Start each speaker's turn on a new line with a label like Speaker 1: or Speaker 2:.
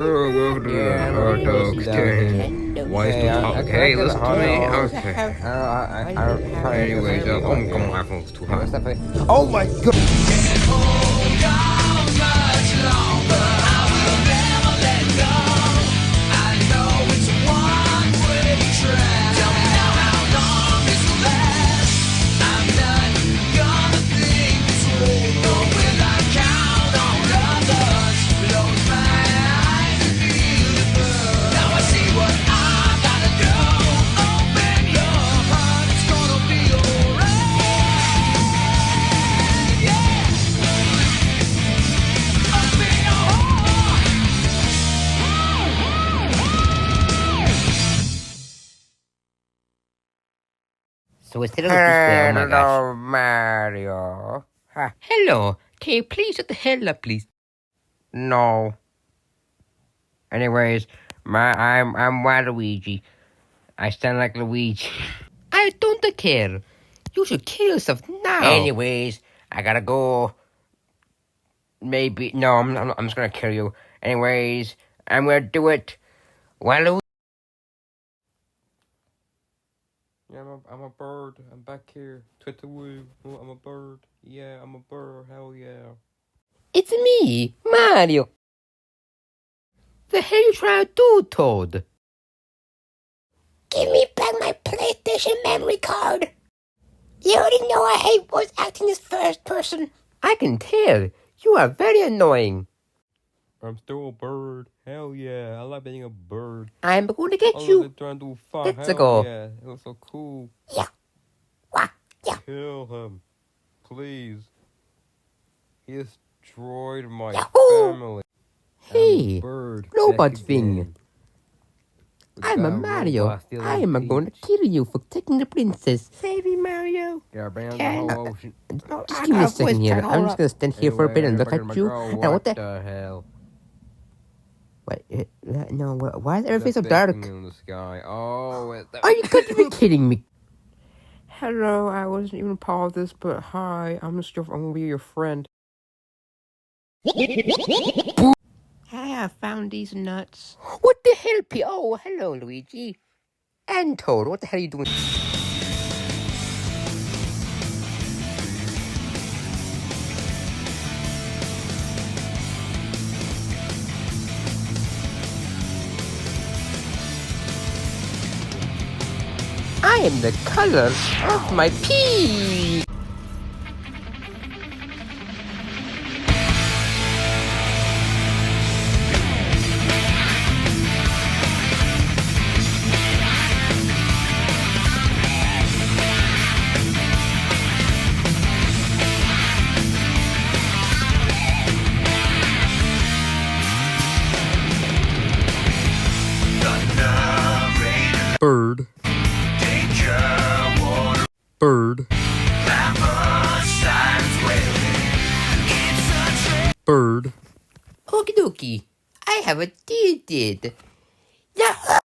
Speaker 1: Welcome to the hot dog stand. Why is the top? Okay, let's do it. Okay. Anyways, come on, iPhone's too hot.
Speaker 2: Oh my god!
Speaker 3: So instead of this way, oh my gosh.
Speaker 2: Hello, Mario.
Speaker 3: Hello, can you please shut the hell up, please?
Speaker 2: No. Anyways, I'm Waluigi. I sound like Luigi.
Speaker 3: I don't care. You should kill yourself now.
Speaker 2: Anyways, I gotta go. Maybe no, I'm just gonna kill you. Anyways, I'm gonna do it. Waluigi.
Speaker 1: Yeah, I'm a bird. I'm back here. Twitterwoo. I'm a bird. Yeah, I'm a bird. Hell yeah.
Speaker 3: It's me, Mario. The hell you trying to do, Toad?
Speaker 4: Give me back my PlayStation memory card. You already know I hate voice acting as first person.
Speaker 3: I can tell. You are very annoying.
Speaker 1: I'm still a bird. Hell yeah. I like being a bird.
Speaker 3: I'm going to get
Speaker 1: I
Speaker 3: you.
Speaker 1: love trying to do fun.
Speaker 3: Let's
Speaker 1: Hell
Speaker 3: go.
Speaker 1: yeah. It was so cool.
Speaker 4: Yeah. Wah, yeah.
Speaker 1: Kill him. Please. He destroyed my
Speaker 4: Yahoo!
Speaker 1: family.
Speaker 3: Hey,
Speaker 1: I'm a bird.
Speaker 3: robot
Speaker 1: Back
Speaker 3: thing.
Speaker 1: again.
Speaker 3: I'm a
Speaker 1: Got
Speaker 3: Mario.
Speaker 1: robot stealing
Speaker 3: I am going to
Speaker 1: peach.
Speaker 3: kill you for taking the princess.
Speaker 4: Save me, Mario.
Speaker 1: Gotta bring out the
Speaker 4: Can-
Speaker 1: whole ocean.
Speaker 4: No,
Speaker 3: Just
Speaker 4: I
Speaker 3: give me a
Speaker 4: got voice
Speaker 3: second here.
Speaker 4: chat,
Speaker 3: I'm
Speaker 4: hold
Speaker 3: just
Speaker 4: up.
Speaker 3: going to stand here for a bit and look
Speaker 1: Anyway,
Speaker 3: at you.
Speaker 1: girl,
Speaker 3: And what the...
Speaker 1: hell?
Speaker 3: Wait, no, why is everything so
Speaker 1: That
Speaker 3: dark?
Speaker 1: thing in the sky. Oh,
Speaker 3: Are you gotta be kidding me?
Speaker 2: Hello, I wasn't even part of this, but hi, I'm gonna be your friend.
Speaker 3: I have found these nuts. What the hell, Oh, hello, Luigi. And Toad, what the hell are you doing? I am the color of my pee.
Speaker 1: Bird. Bird. Bird.
Speaker 3: Okie dokie. I have a deed.
Speaker 4: Yeah.